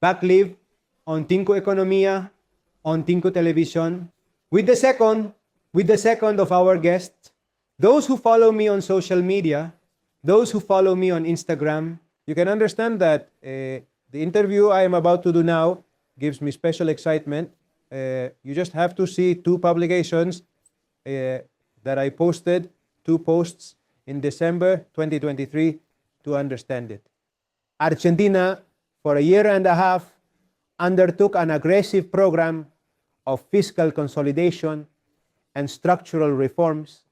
back live on Tinku Economia, on Tinku Television, with the second of our guests, those who follow me on social media, those who follow me on Instagram. You can understand that the interview I am about to do now gives me special excitement. You just have to see two publications that I posted, two posts in December 2023 to understand it. Argentina, for a year and a half, undertook an aggressive program of fiscal consolidation and structural reforms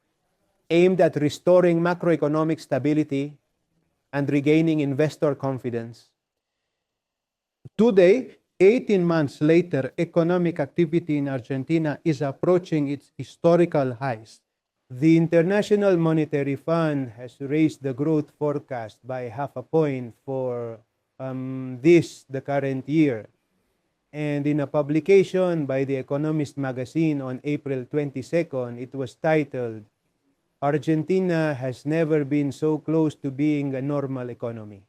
aimed at restoring macroeconomic stability and regaining investor confidence. Today, 18 months later, economic activity in Argentina is approaching its historical highs. The International Monetary Fund has raised the growth forecast by 0.5 point for the current year. And in a publication by The Economist magazine on April 22nd, it was titled, "Argentina has never been so close to being a normal economy."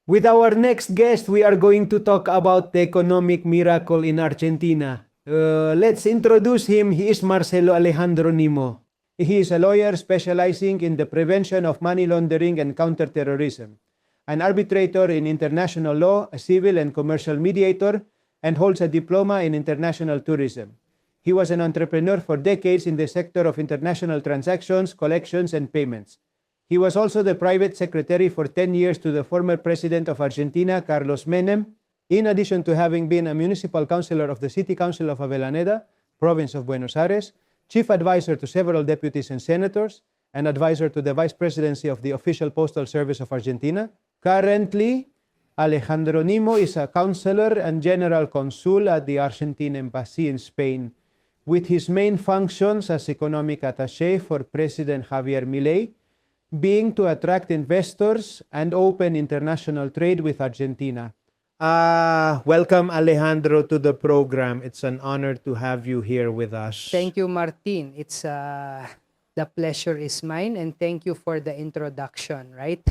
With our next guest, we are going to talk about the economic miracle in Argentina. Let's introduce him. He is Marcelo Alejandro Nimo. He is a lawyer specializing in the prevention of money laundering and counterterrorism, an arbitrator in international law, a civil and commercial mediator, and holds a diploma in international tourism. He was an entrepreneur for decades in the sector of international transactions, collections, and payments. He was also the private secretary for 10 years to the former president of Argentina, Carlos Menem, in addition to having been a municipal councilor of the City Council of Avellaneda, province of Buenos Aires, chief advisor to several deputies and senators, and advisor to the vice presidency of the Official Postal Service of Argentina. Currently, Alejandro Nimo is a counselor and general consul at the Argentine Embassy in Spain, with his main functions as economic attaché for President Javier Milei being to attract investors and open international trade with Argentina. Welcome, Alejandro, to the program. It's an honor to have you here with us. Thank you, Martin. It's the pleasure is mine, and thank you for the introduction, right?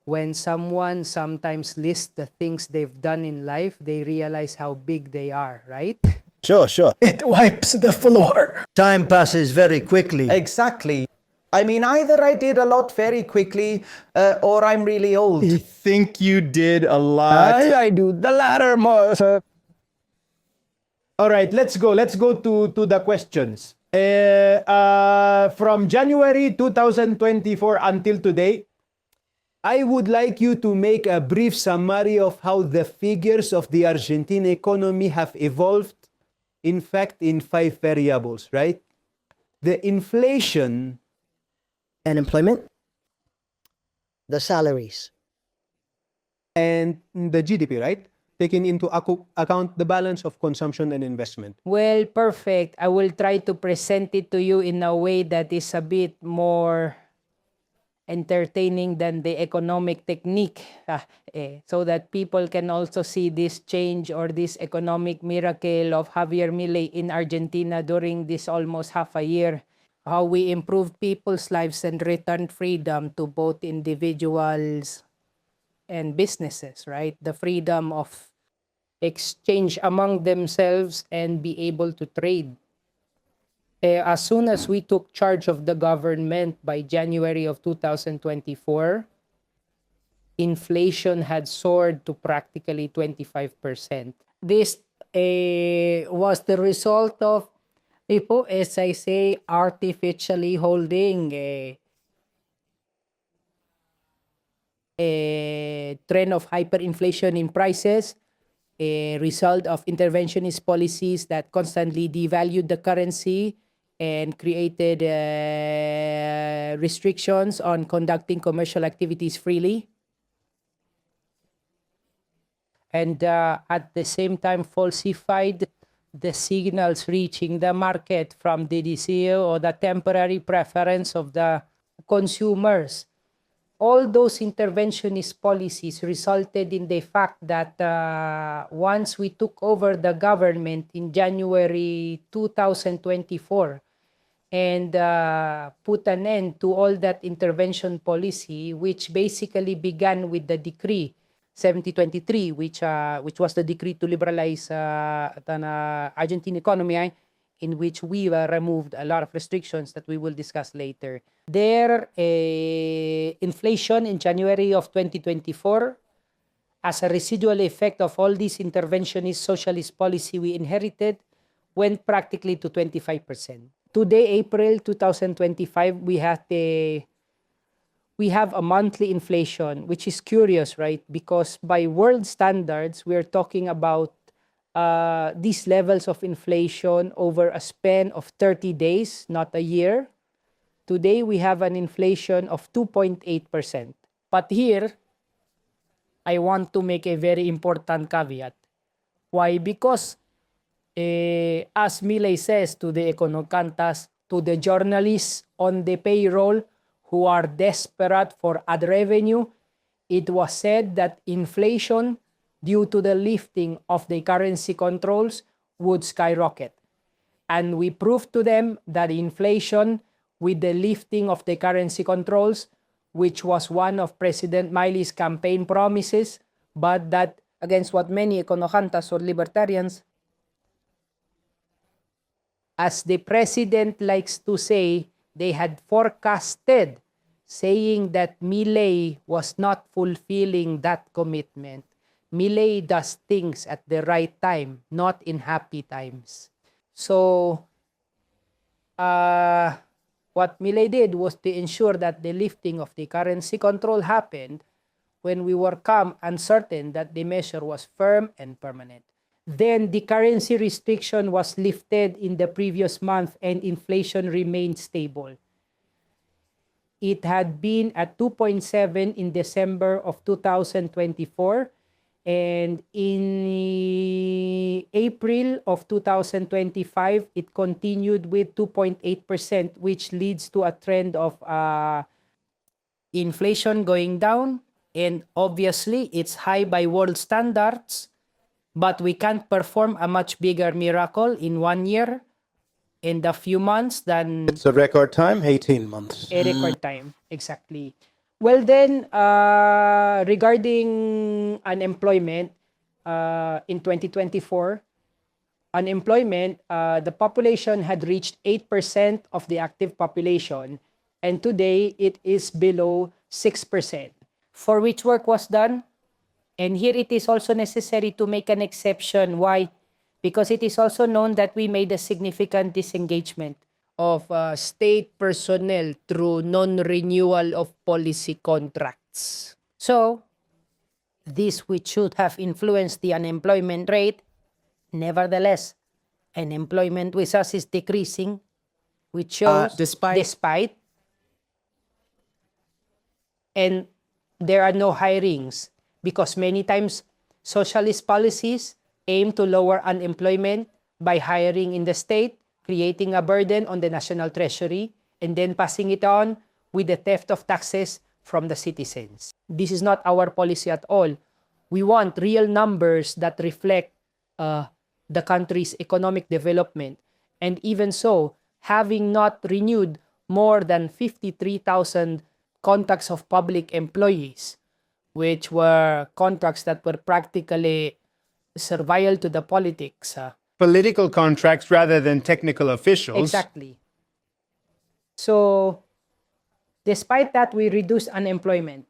When someone sometimes lists the things they've done in life, they realize how big they are, right? Sure. It wipes the floor. Time passes very quickly. Exactly. I mean, either I did a lot very quickly, or I'm really old. I think you did a lot. I do the latter more. All right, let's go to the questions. From January 2024 until today, I would like you to make a brief summary of how the figures of the Argentine economy have evolved, in fact, in 5 variables, right? The inflation, Unemployment, the salaries, and the GDP, right? Taking into account the balance of consumption and investment. Well, perfect. I will try to present it to you in a way that is a bit more entertaining than the economic technique, so that people can also see this change or this economic miracle of Javier Milei in Argentina during this almost half a year. How we improved people's lives and returned freedom to both individuals and businesses, right? The freedom of exchange among themselves and be able to trade. As soon as we took charge of the government by January of 2024, inflation had soared to practically 25%. This was the result of people, as I say, artificially holding a trend of hyperinflation in prices, a result of interventionist policies that constantly devalued the currency and created restrictions on conducting commercial activities freely. And at the same time falsified the signals reaching the market from the desire or the temporary preference of the consumers. All those interventionist policies resulted in the fact that once we took over the government in January 2024 and put an end to all that intervention policy, which basically began with the decree 7023, which was the decree to liberalize the Argentine economy, in which we removed a lot of restrictions that we will discuss later. Their inflation in January of 2024, as a residual effect of all this interventionist socialist policy we inherited, went practically to 25%. Today, April 2025, we have a monthly inflation, which is curious, right? Because by world standards, we're talking about these levels of inflation over a span of 30 days, not a year. Today, we have an inflation of 2.8%. But here, I want to make a very important caveat. Why? Because as Milei says to the econocantas, to the journalists on the payroll who are desperate for ad revenue, it was said that inflation, due to the lifting of the currency controls, would skyrocket. And we proved to them that inflation, with the lifting of the currency controls, which was one of President Milei's campaign promises, but that, against what many econocantas or libertarians, as the president likes to say, they had forecasted, saying that Milei was not fulfilling that commitment. Milei does things at the right time, not in happy times. So, what Milei did was to ensure that the lifting of the currency control happened when we were calm and certain that the measure was firm and permanent. Then the currency restriction was lifted in the previous month and inflation remained stable. It had been at 2.7 in December of 2024, and in April of 2025, it continued with 2.8%, which leads to a trend of inflation going down. And obviously, it's high by world standards, but we can't perform a much bigger miracle in 1 year and a few months than It's a record time, 18 months. a record time. Exactly. Well then, regarding unemployment, in 2024, unemployment, the population had reached 8% of the active population, and today it is below 6%. For which work was done? And here it is also necessary to make an exception. Why? Because it is also known that we made a significant disengagement of state personnel through non-renewal of policy contracts. So, this which should have influenced the unemployment rate, nevertheless, unemployment with us is decreasing, which shows despite, and there are no hirings. Because many times, socialist policies aim to lower unemployment by hiring in the state, creating a burden on the national treasury, and then passing it on with the theft of taxes from the citizens. This is not our policy at all. We want real numbers that reflect the country's economic development. And even so, having not renewed more than 53,000 contracts of public employees, which were contracts that were practically servile to the politics. Political contracts rather than technical officials. Exactly. So, despite that, we reduced unemployment.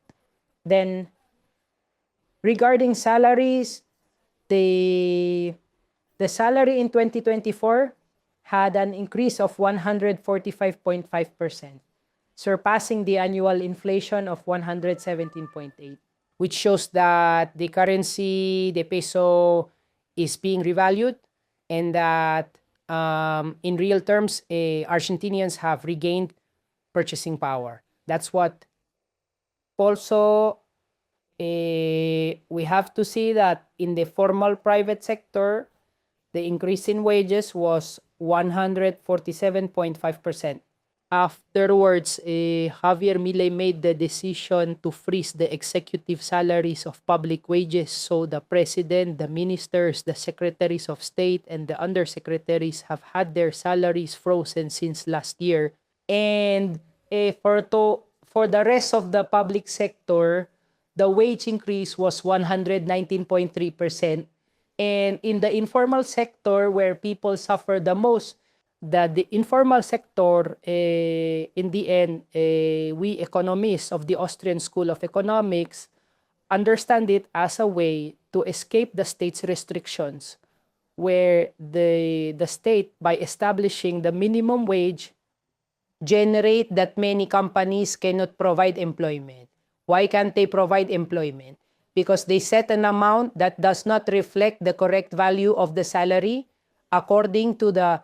Then, regarding salaries, the salary in 2024 had an increase of 145.5%, surpassing the annual inflation of 117.8%. Which shows that the currency, the peso, is being revalued, and that in real terms, Argentinians have regained purchasing power. That's what also we have to see that in the formal private sector, the increase in wages was 147.5%. Afterwards, Javier Milei made the decision to freeze the executive salaries of public wages. So the president, the ministers, the secretaries of state, and the undersecretaries have had their salaries frozen since last year. And for the rest of the public sector, the wage increase was 119.3%. And in the informal sector, where people suffer the most, that the informal sector, in the end, we economists of the Austrian School of Economics understand it as a way to escape the state's restrictions, where the state, by establishing the minimum wage, generate that many companies cannot provide employment. Why can't they provide employment? Because they set an amount that does not reflect the correct value of the salary according to the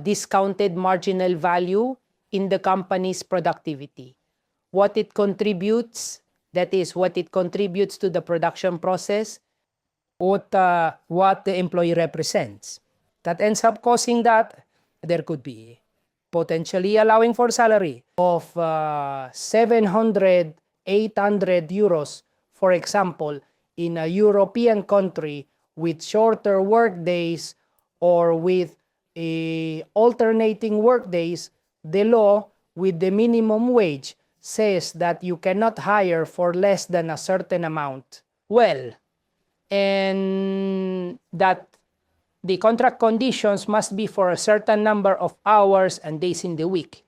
discounted marginal value in the company's productivity. What it contributes, that is, what it contributes to the production process, what the employee represents. That ends up causing that there could be potentially allowing for salary of 700, 800 euros, for example, in a European country with shorter work days or with alternating work days. The law with the minimum wage says that you cannot hire for less than a certain amount. Well, and that the contract conditions must be for a certain number of hours and days in the week.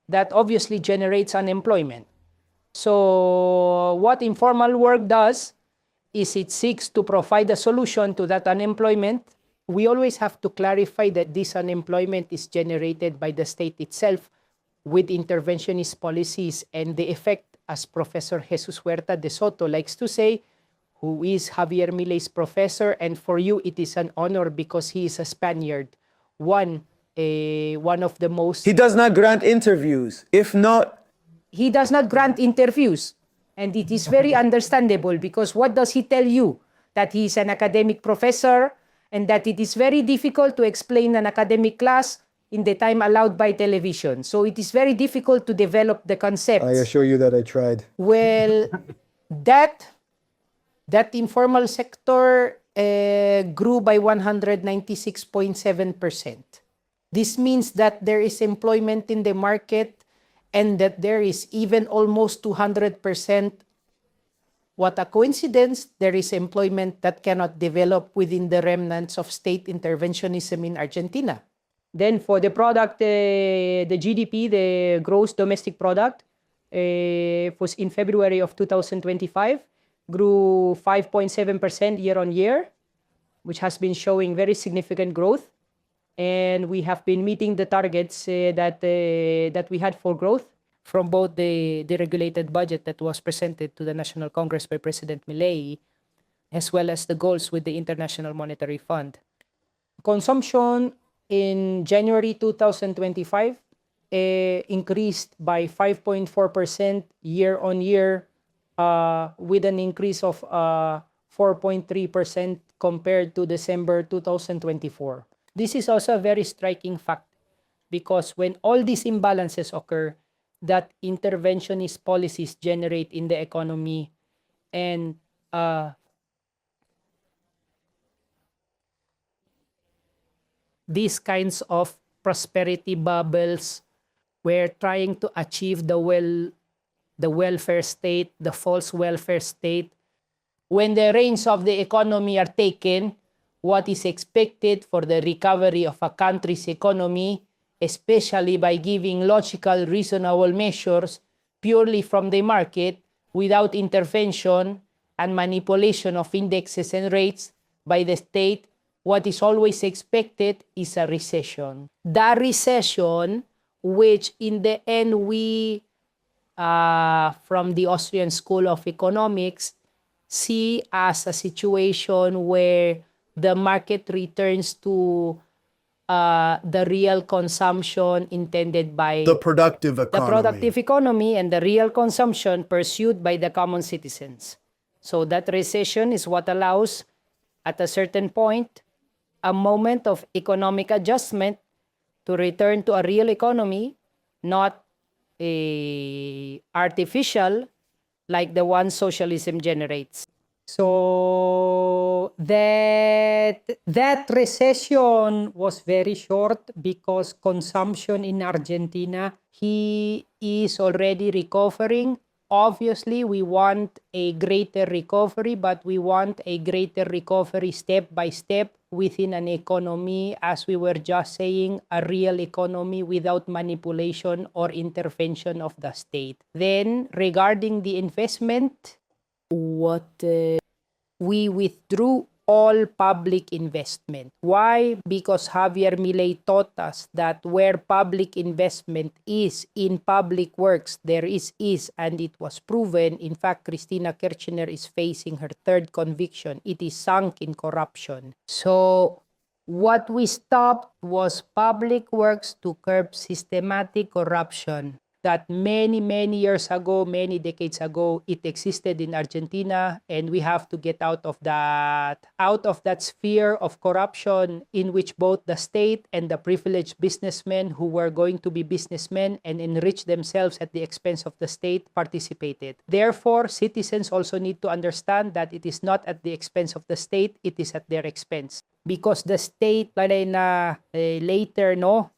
That obviously generates unemployment. So what informal work does is it seeks to provide a solution to that unemployment. We always have to clarify that this unemployment is generated by the state itself with interventionist policies, and the effect, as Professor Jesus Huerta de Soto likes to say, who is Javier Milei's professor, and for you it is an honor because he is a Spaniard, one of the most... He does not grant interviews. If not... He does not grant interviews, and it is very understandable, because what does he tell you? That he is an academic professor, and that it is very difficult to explain an academic class in the time allowed by television. So it is very difficult to develop the concepts. I assure you that I tried. Well, that informal sector grew by 196.7%. This means that there is employment in the market, and that there is even almost 200%. What a coincidence, there is employment that cannot develop within the remnants of state interventionism in Argentina. Then for the product, the GDP, the gross domestic product, was in February of 2025, grew 5.7% year on year, which has been showing very significant growth. And we have been meeting the targets that we had for growth from both the deregulated budget that was presented to the National Congress by President Milei, as well as the goals with the International Monetary Fund. Consumption in January 2025 increased by 5.4% year on year, with an increase of 4.3% compared to December 2024. This is also a very striking fact, because when all these imbalances occur that interventionist policies generate in the economy, and these kinds of prosperity bubbles, where trying to achieve the welfare state, the false welfare state, when the reins of the economy are taken, what is expected for the recovery of a country's economy, especially by giving logical, reasonable measures purely from the market without intervention and manipulation of indexes and rates by the state, what is always expected is a recession. The recession, which in the end we, from the Austrian School of Economics, see as a situation where the market returns to the real consumption intended by The productive economy. And the real consumption pursued by the common citizens. So that recession is what allows, at a certain point, a moment of economic adjustment to return to a real economy, not artificial like the one socialism generates. So that recession was very short, because consumption in Argentina, he is already recovering obviously we want a greater recovery, but we want a greater recovery step by step within an economy, as we were just saying, a real economy without manipulation or intervention of the state. Then, regarding the investment, we withdrew all public investment. Why? Because Javier Milei taught us that where public investment is in public works, there is, and it was proven. In fact, Cristina Kirchner is facing her third conviction. It is sunk in corruption. So, what we stopped was public works to curb systematic corruption that many years ago, many decades ago, it existed in Argentina, and we have to get out of that sphere of corruption in which both the state and the privileged businessmen who were going to be businessmen and enrich themselves at the expense of the state participated. Therefore, citizens also need to understand that it is not at the expense of the state, it is at their expense. Because the state, later,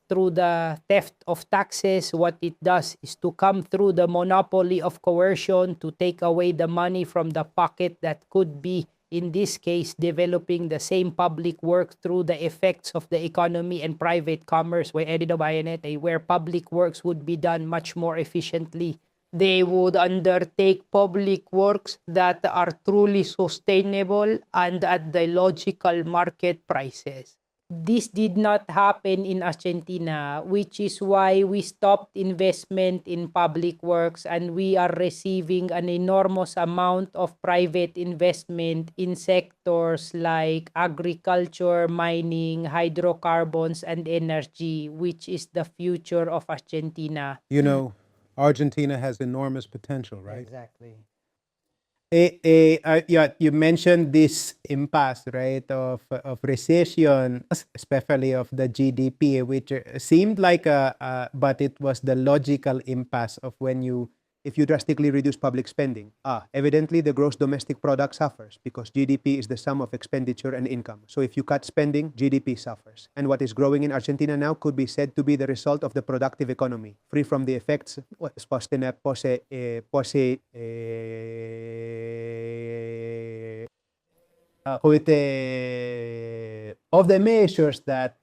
through the theft of taxes, what it does is to come through the monopoly of coercion to take away the money from the pocket that could be, in this case, developing the same public work through the effects of the economy and private commerce, where public works would be done much more efficiently. They would undertake public works that are truly sustainable and at the logical market prices. This did not happen in Argentina, which is why we stopped investment in public works, and we are receiving an enormous amount of private investment in sectors like agriculture, mining, hydrocarbons, and energy, which is the future of Argentina. You know, Argentina has enormous potential, right? Exactly. Yeah, you mentioned this impasse, right, of recession, especially of the GDP, which seemed like but it was the logical impasse of if you drastically reduce public spending. Evidently the gross domestic product suffers because GDP is the sum of expenditure and income. So if you cut spending, GDP suffers. And what is growing in Argentina now could be said to be the result of the productive economy, free from the effects of the measures that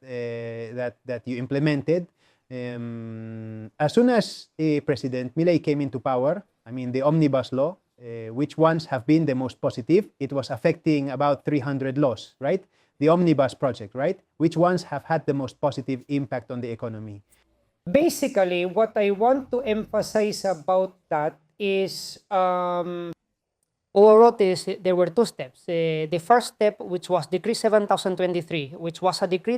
you implemented. As soon as President Milei came into power, the Omnibus law, which ones have been the most positive? It was affecting about 300 laws, right? The Omnibus project, right? Which ones have had the most positive impact on the economy? Basically, what I want to emphasize about that is there were two steps. The first step, which was Decree 7023, which was a decree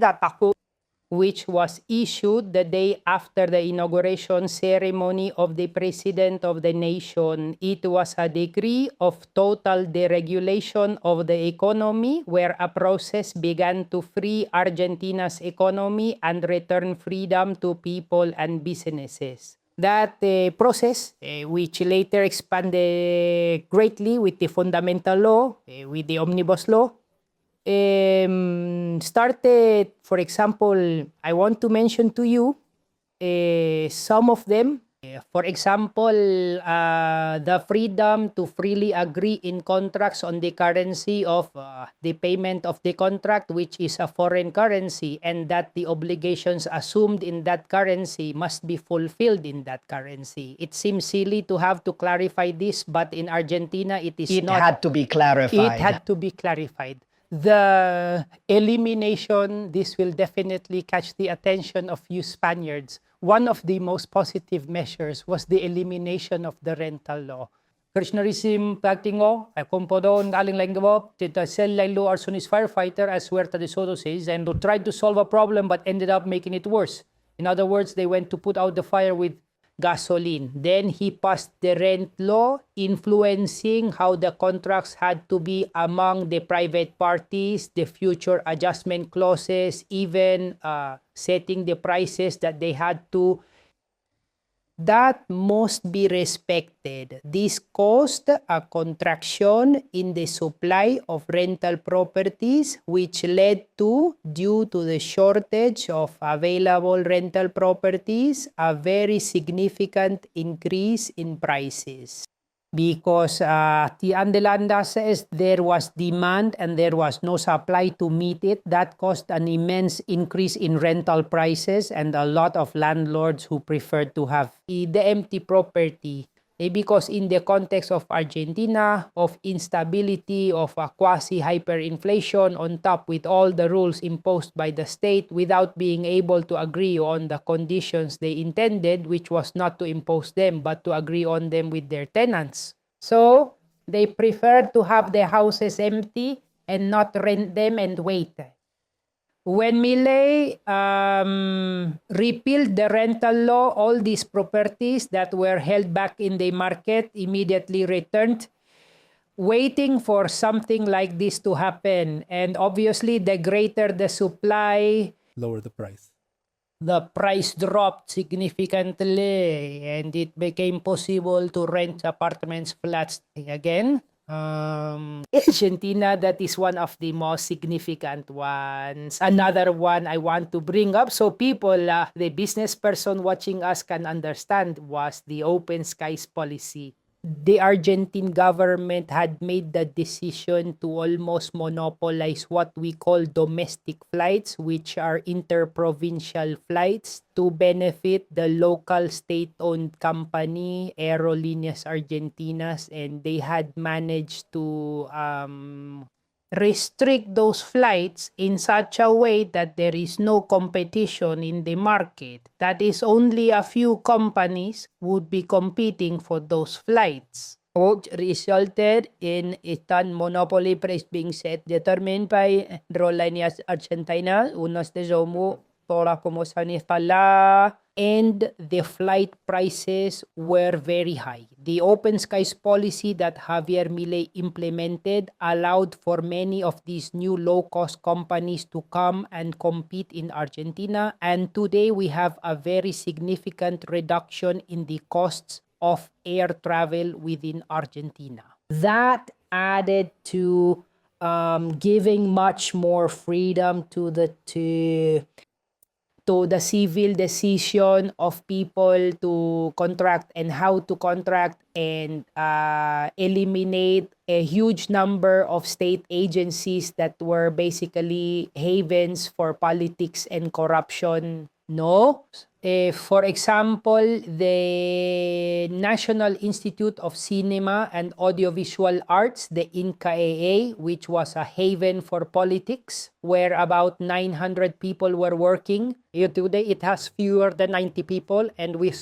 which was issued the day after the inauguration ceremony of the President of the nation. It was a decree of total deregulation of the economy, where a process began to free Argentina's economy and return freedom to people and businesses. That process, which later expanded greatly with the fundamental law, with the Omnibus law, started, for example, I want to mention to you some of them. For example, the freedom to freely agree in contracts on the currency of the payment of the contract, which is a foreign currency, and that the obligations assumed in that currency must be fulfilled in that currency. It seems silly to have to clarify this, but in Argentina, it had to be clarified. It had to be clarified. The elimination, this will definitely catch the attention of you Spaniards. One of the most positive measures was the elimination of the rental law. Kirchnerism pagtingo, kumpodon aling langgawo, tita sell law arsonist firefighter, as Huerta de Soto says, and tried to solve a problem but ended up making it worse. In other words, they went to put out the fire with gasoline. Then he passed the rent law, influencing how the contracts had to be among the private parties, the future adjustment clauses, even setting the prices that they had to. That must be respected. This caused a contraction in the supply of rental properties, which led to, due to the shortage of available rental properties, a very significant increase in prices. because the Andelanda says there was demand and there was no supply to meet it. That caused an immense increase in rental prices and a lot of landlords who preferred to have the empty property. Because in the context of Argentina, of instability, of a quasi-hyperinflation on top with all the rules imposed by the state without being able to agree on the conditions they intended, which was not to impose them, but to agree on them with their tenants. So they preferred to have their houses empty and not rent them and wait. When Milei repealed the rental law, all these properties that were held back in the market immediately returned, waiting for something like this to happen. And obviously, the greater the supply, Lower the price. the price dropped significantly, and it became possible to rent apartments, flats again. Argentina, that is one of the most significant ones. Another one I want to bring up so people, the business person watching us can understand, was the open skies policy. The Argentine government had made the decision to almost monopolize what we call domestic flights, which are interprovincial flights, to benefit the local state-owned company, Aerolíneas Argentinas, and they had managed to restrict those flights in such a way that there is no competition in the market. That is, only a few companies would be competing for those flights, which resulted in a monopoly price being set, determined by Aerolíneas Argentinas, unos de Zomu, todas como Sanifala, and the flight prices were very high. The open skies policy that Javier Milei implemented allowed for many of these new low-cost companies to come and compete in Argentina, and today we have a very significant reduction in the costs of air travel within Argentina. That added to giving much more freedom to the civil decision of people to contract and how to contract, and eliminate a huge number of state agencies that were basically havens for politics and corruption. No? For example, the National Institute of Cinema and Audiovisual Arts, the INCAEA, which was a haven for politics, where about 900 people were working. Today, it has fewer than 90 people, and we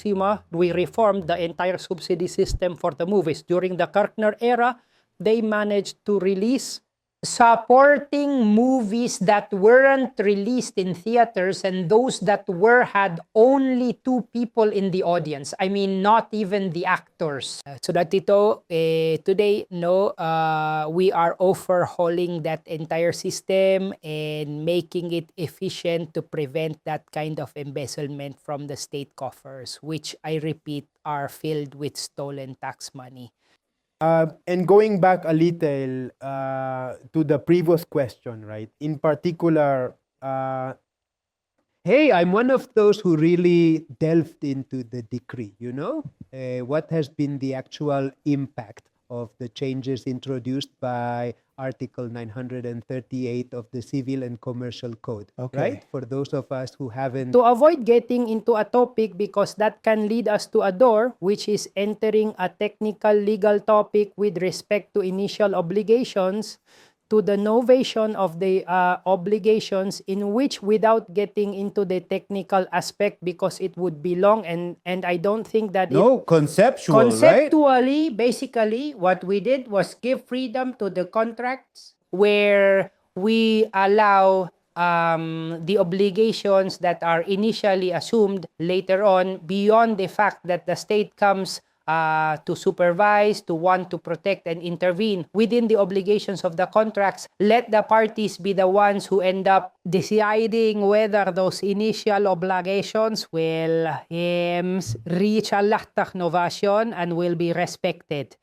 reformed the entire subsidy system for the movies. During the Kirchner era, they managed to release supporting movies that weren't released in theaters, and those that were had only 2 people in the audience. I mean, not even the actors. So that today, we are overhauling that entire system and making it efficient to prevent that kind of embezzlement from the state coffers, which, I repeat, are filled with stolen tax money. And going back a little to the previous question, right? In particular, hey, I'm one of those who really delved into the decree, what has been the actual impact of the changes introduced by Article 938 of the Civil and Commercial Code, right? For those of us who haven't... To avoid getting into a topic, because that can lead us to a door, which is entering a technical legal topic with respect to initial obligations, to the novation of the obligations, in which, without getting into the technical aspect, because it would be long, and I don't think that conceptually, basically, what we did was give freedom to the contracts, where we allow the obligations that are initially assumed later on, beyond the fact that the state comes to supervise, to want to protect and intervene within the obligations of the contracts. Let the parties be the ones who end up deciding whether those initial obligations will reach a latag novation and will be respected.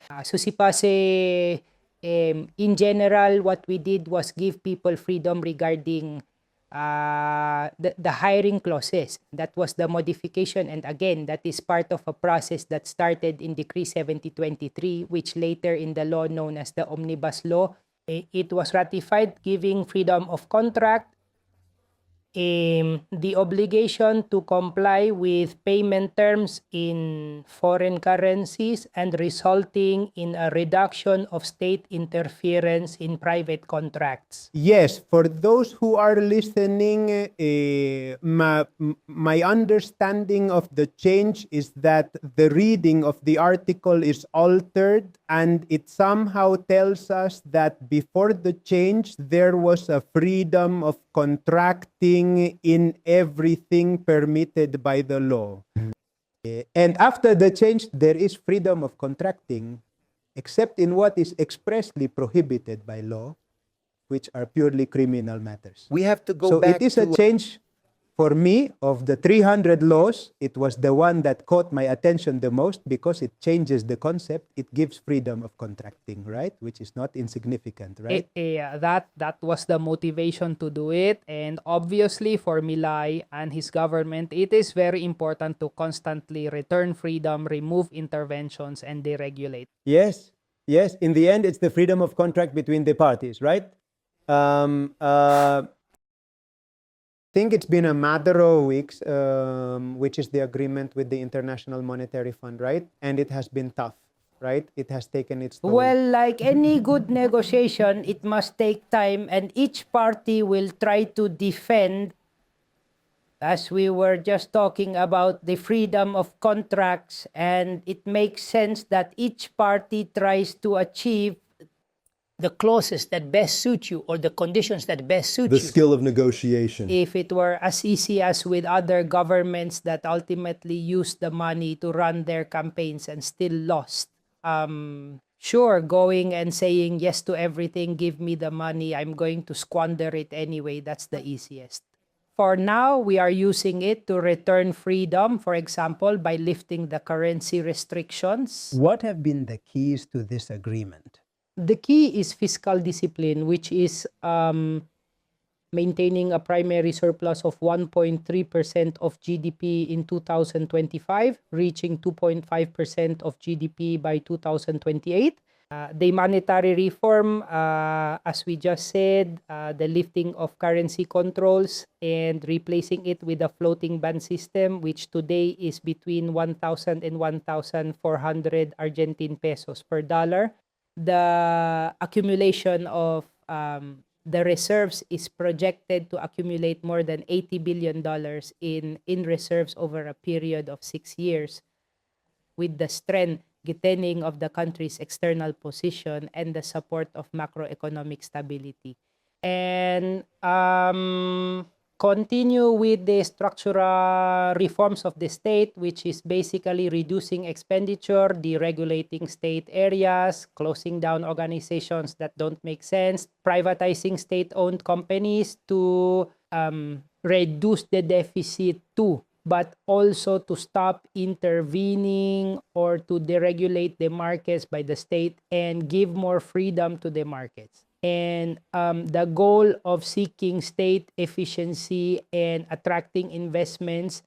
In general, what we did was give people freedom regarding the hiring clauses. That was the modification, and again, that is part of a process that started in Decree 7023, which later in the law known as the Omnibus Law, it was ratified, giving freedom of contract, the obligation to comply with payment terms in foreign currencies, and resulting in a reduction of state interference in private contracts. Yes, for those who are listening, my understanding of the change is that the reading of the article is altered, and it somehow tells us that before the change, there was a freedom of contracting in everything permitted by the law. And after the change, there is freedom of contracting, except in what is expressly prohibited by law, which are purely criminal matters. We have to go So back it is a to change for me. Of the 300 laws, it was the one that caught my attention the most because it changes the concept. It gives freedom of contracting, right? Which is not insignificant, right? That was the motivation to do it, and obviously for Milei and his government, it is very important to constantly return freedom, remove interventions, and deregulate. Yes, yes. In the end, it's the freedom of contract between the parties, right? Think it's been a matter of weeks, which is the agreement with the International Monetary Fund, right? And it has been tough, right? It has taken its toll. Well, like any good negotiation, it must take time, and each party will try to defend, as we were just talking about, the freedom of contracts, and it makes sense that each party tries to achieve the clauses that best suit you, or the conditions that best suit The you. skill of negotiation. If it were as easy as with other governments that ultimately used the money to run their campaigns and still lost, sure, going and saying yes to everything, give me the money, I'm going to squander it anyway, that's the easiest. For now, we are using it to return freedom, for example, by lifting the currency restrictions. What have been the keys to this agreement? The key is fiscal discipline, which is maintaining a primary surplus of 1.3% of GDP in 2025, reaching 2.5% of GDP by 2028. The monetary reform, as we just said, the lifting of currency controls and replacing it with a floating band system, which today is between 1,000 and 1,400 Argentine pesos per dollar. The accumulation of the reserves is projected to accumulate more than $80 billion in reserves over a period of 6 years, with the strengthening of the country's external position and the support of macroeconomic stability. And continue with the structural reforms of the state, which is basically reducing expenditure, deregulating state areas, closing down organizations that don't make sense, privatizing state-owned companies to reduce the deficit too, but also to stop intervening or to deregulate the markets by the state and give more freedom to the markets. And the goal of seeking state efficiency and attracting investments,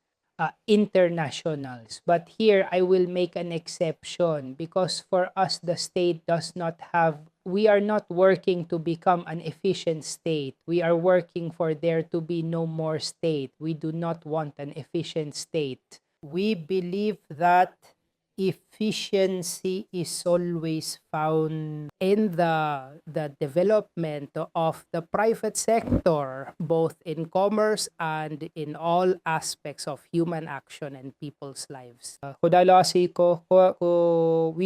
internationals. But here I will make an exception, because for us the state does not have, we are not working to become an efficient state. We are working for there to be no more state. We do not want an efficient state. We believe that efficiency is always found in the development of the private sector, both in commerce and in all aspects of human action and people's lives. We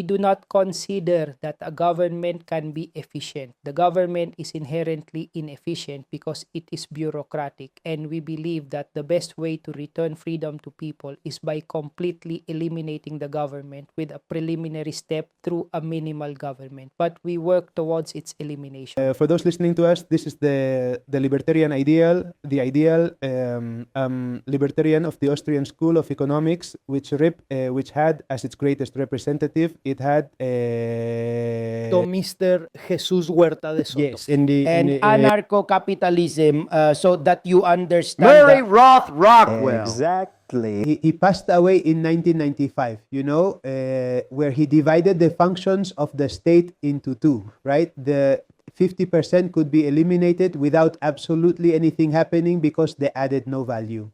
do not consider that a government can be efficient. The government is inherently inefficient because it is bureaucratic, and we believe that the best way to return freedom to people is by completely eliminating the government. government with a preliminary step through a minimal government, but we work towards its elimination. For those listening to us, this is the libertarian ideal, the ideal libertarian of the Austrian School of Economics, which had as its greatest representative, it had Mr. Jesus Huerta de Soto. yes, in the Anarcho-capitalism, so that you understand Murray Roth Rockwell. Exactly. he passed away in 1995, where he divided the functions of the state into two, right? The 50% could be eliminated without absolutely anything happening because they added no value.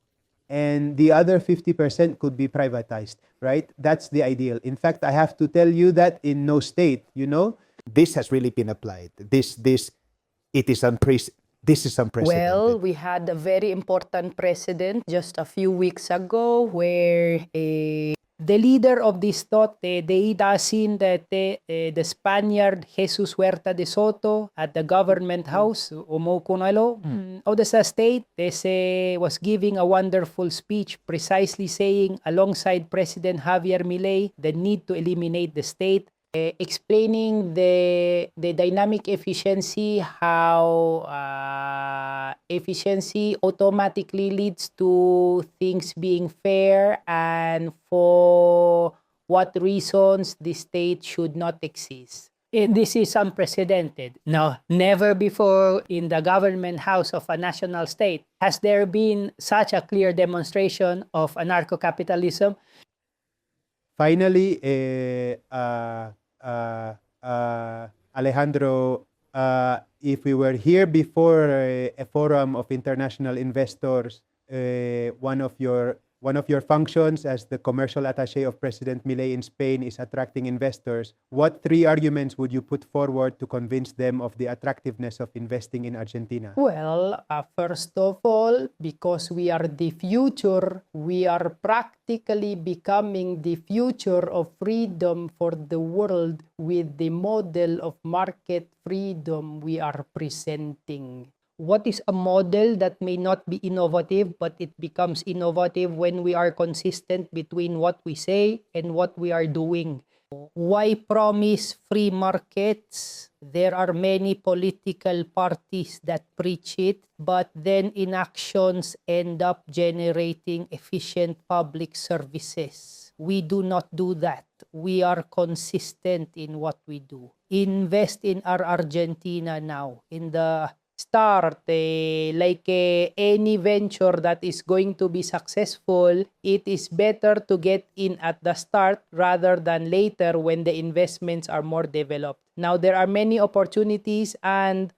And the other 50% could be privatized, right? That's the ideal. In fact, I have to tell you that in no state, this has really been applied. This is unprecedented. Well, we had a very important precedent just a few weeks ago where the leader of this thought, the Idasin, the Spaniard Jesus Huerta de Soto at the government house, of the state, was giving a wonderful speech precisely saying, alongside President Javier Milei, the need to eliminate the state, explaining the dynamic efficiency, how efficiency automatically leads to things being fair, and for what reasons the state should not exist. This is unprecedented. No, never before in the government house of a national state has there been such a clear demonstration of anarcho-capitalism. Finally, Alejandro, if we were here before a forum of international investors, one of your functions as the commercial attaché of President Milei in Spain is attracting investors. What 3 arguments would you put forward to convince them of the attractiveness of investing in Argentina? Well, first of all, because we are the future, we are practically becoming the future of freedom for the world with the model of market freedom we are presenting. What is a model that may not be innovative, but it becomes innovative when we are consistent between what we say and what we are doing? Why promise free markets? There are many political parties that preach it, but then inactions end up generating efficient public services. We do not do that. We are consistent in what we do. Invest in our Argentina now. In the start, like any venture that is going to be successful, it is better to get in at the start rather than later when the investments are more developed. Now, there are many opportunities, and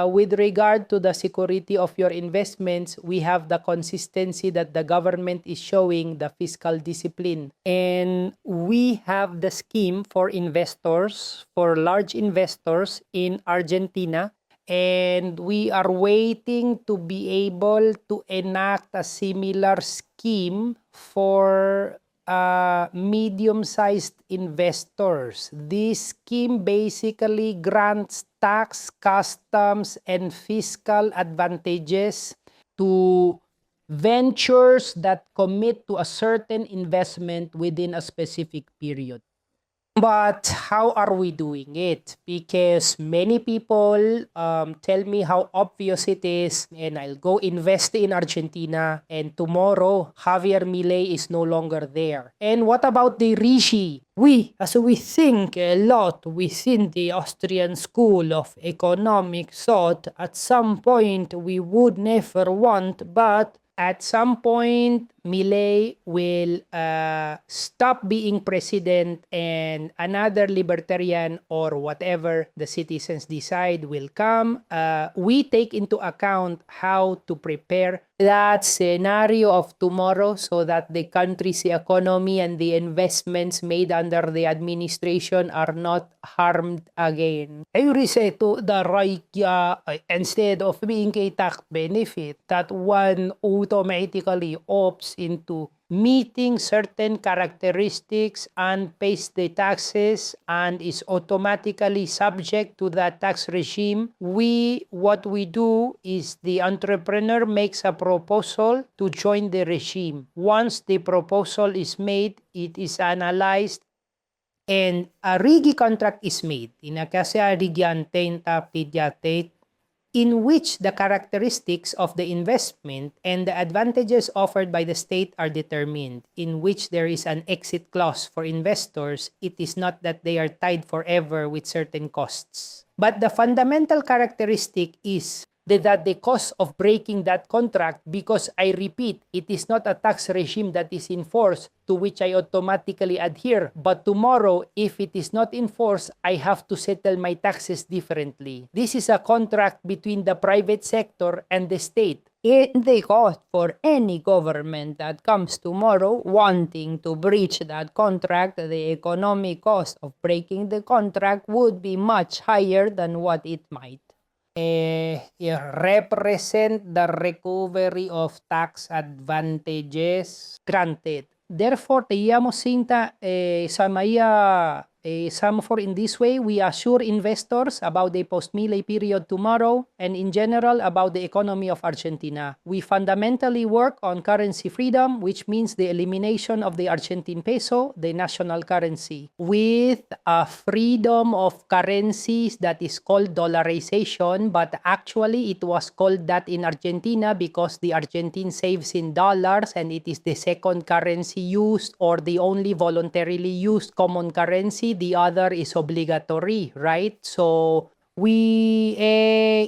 with regard to the security of your investments, we have the consistency that the government is showing, the fiscal discipline. And we have the scheme for investors, for large investors in Argentina, and we are waiting to be able to enact a similar scheme for medium-sized investors. This scheme basically grants tax, customs, and fiscal advantages to ventures that commit to a certain investment within a specific period. But how are we doing it? Because many people tell me how obvious it is, and I'll go invest in Argentina, and tomorrow Javier Milei is no longer there. And what about the RIGI? We think a lot within the Austrian School of Economic Thought, at some point we would never want, but at some point, Milei will stop being president and another libertarian or whatever the citizens decide will come. We take into account how to prepare that scenario of tomorrow so that the country's economy and the investments made under the administration are not harmed again. I would say to the RIGI, instead of being a tax benefit, that one automatically opts into meeting certain characteristics and pays the taxes and is automatically subject to that tax regime, what we do is the entrepreneur makes a proposal to join the regime. Once the proposal is made, it is analyzed, and a RIGI contract is made. Inakasya RIGI in which the characteristics of the investment and the advantages offered by the state are determined, in which there is an exit clause for investors. It is not that they are tied forever with certain costs. But the fundamental characteristic is that the cost of breaking that contract, because I repeat, it is not a tax regime that is enforced to which I automatically adhere, but tomorrow, if it is not enforced, I have to settle my taxes differently. This is a contract between the private sector and the state. The cost for any government that comes tomorrow wanting to breach that contract, the economic cost of breaking the contract would be much higher than what it might represent the recovery of tax advantages granted. Therefore, for in this way, we assure investors about the post-Milei period tomorrow and in general about the economy of Argentina. We fundamentally work on currency freedom, which means the elimination of the Argentine peso, the national currency, with a freedom of currencies that is called dollarization, but actually it was called that in Argentina because the Argentine saves in dollars and it is the second currency used or the only voluntarily used common currency. The other is obligatory, right? So we,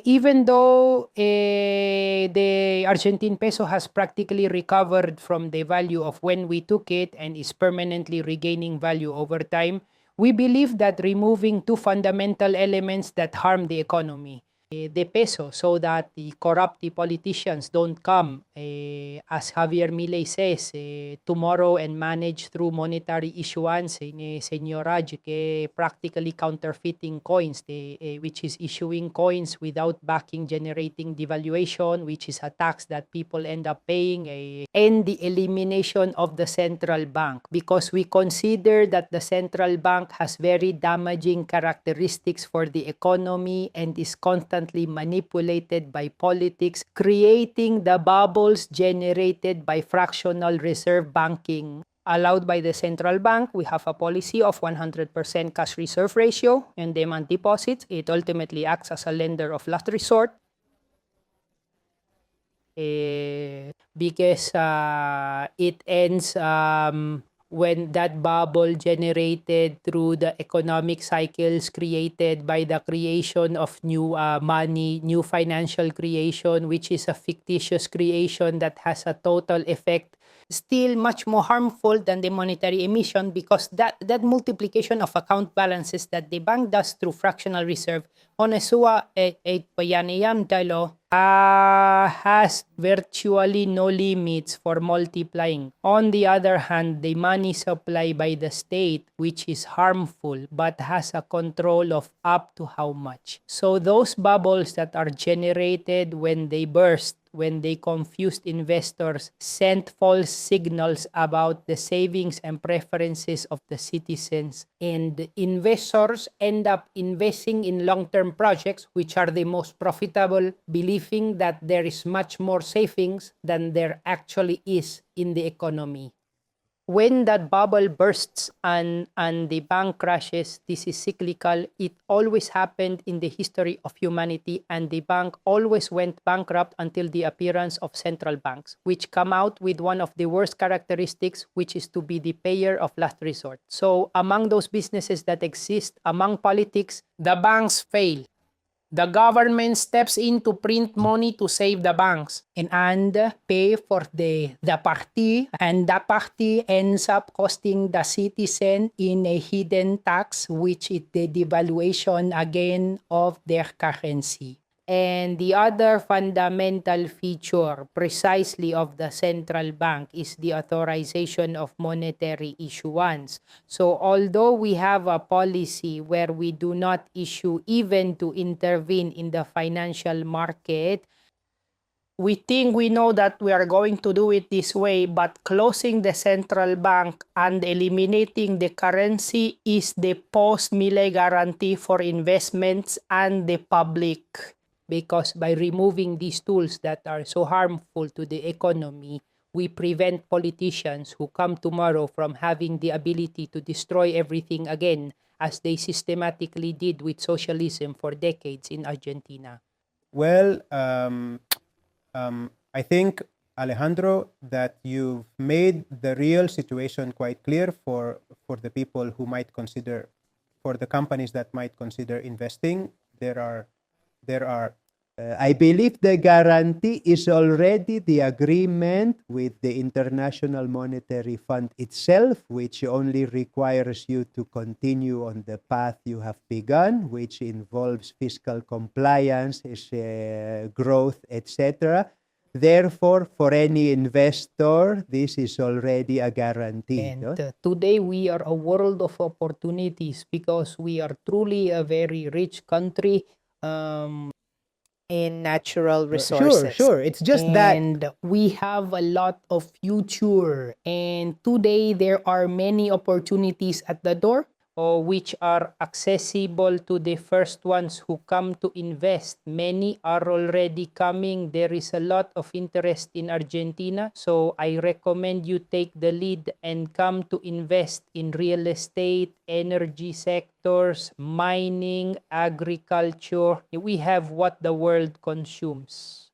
even though the Argentine peso has practically recovered from the value of when we took it and is permanently regaining value over time, we believe that removing two fundamental elements that harm the economy, the peso, so that the corrupt politicians don't come, as Javier Milei says, tomorrow and manage through monetary issuance, señorage, practically counterfeiting coins, which is issuing coins without backing, generating devaluation, which is a tax that people end up paying, and the elimination of the central bank, because we consider that the central bank has very damaging characteristics for the economy and is constantly manipulated by politics, creating the bubbles generated by fractional reserve banking allowed by the central bank. We have a policy of 100% cash reserve ratio and demand deposits. It ultimately acts as a lender of last resort because it ends when that bubble generated through the economic cycles created by the creation of new money, new financial creation, which is a fictitious creation that has a total effect, still much more harmful than the monetary emission, because that multiplication of account balances that the bank does through fractional reserve has virtually no limits for multiplying. On the other hand, the money supply by the state, which is harmful but has a control of up to how much. So those bubbles that are generated when they burst, when they confused investors, sent false signals about the savings and preferences of the citizens, and investors end up investing in long-term projects which are the most profitable, believing that there is much more savings than there actually is in the economy. When that bubble bursts and the bank crashes, this is cyclical. It always happened in the history of humanity, and the bank always went bankrupt until the appearance of central banks, which come out with one of the worst characteristics, which is to be the payer of last resort. So among those businesses that exist, among politics, the banks fail. The government steps in to print money to save the banks and pay for the party, and the party ends up costing the citizen in a hidden tax, which is the devaluation again of their currency. And the other fundamental feature precisely of the central bank is the authorization of monetary issuance. So although we have a policy where we do not issue even to intervene in the financial market, we think we know that we are going to do it this way, but closing the central bank and eliminating the currency is the post-Milei guarantee for investments and the public. Because by removing these tools that are so harmful to the economy, we prevent politicians who come tomorrow from having the ability to destroy everything again, as they systematically did with socialism for decades in Argentina. Well, I think, Alejandro, that you've made the real situation quite clear for the people who might consider, for the companies that might consider investing. I believe the guarantee is already the agreement with the International Monetary Fund itself, which only requires you to continue on the path you have begun, which involves fiscal compliance, growth, etc. Therefore, for any investor, this is already a guarantee. And today we are a world of opportunities because we are truly a very rich country. In natural resources. Sure. It's just that. And we have a lot of future. And today there are many opportunities at the door, which are accessible to the first ones who come to invest. Many are already coming. There is a lot of interest in Argentina. So I recommend you take the lead and come to invest in real estate, energy sectors, mining, agriculture. We have what the world consumes.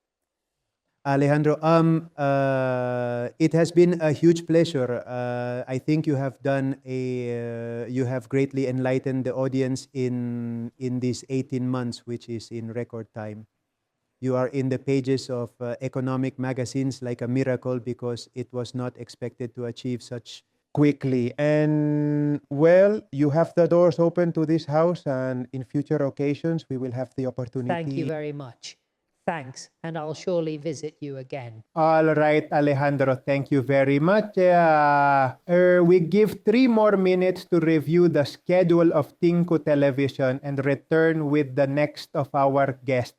Alejandro, it has been a huge pleasure. I think you have you have greatly enlightened the audience in these 18 months, which is in record time. You are in the pages of economic magazines like a miracle, because it was not expected to achieve such quickly. And well, you have the doors open to this house, and in future occasions, we will have the opportunity. Thank you very much. Thanks, and I'll surely visit you again. All right, Alejandro, thank you very much. We give 3 more minutes to review the schedule of Tinku Television and return with the next of our guests.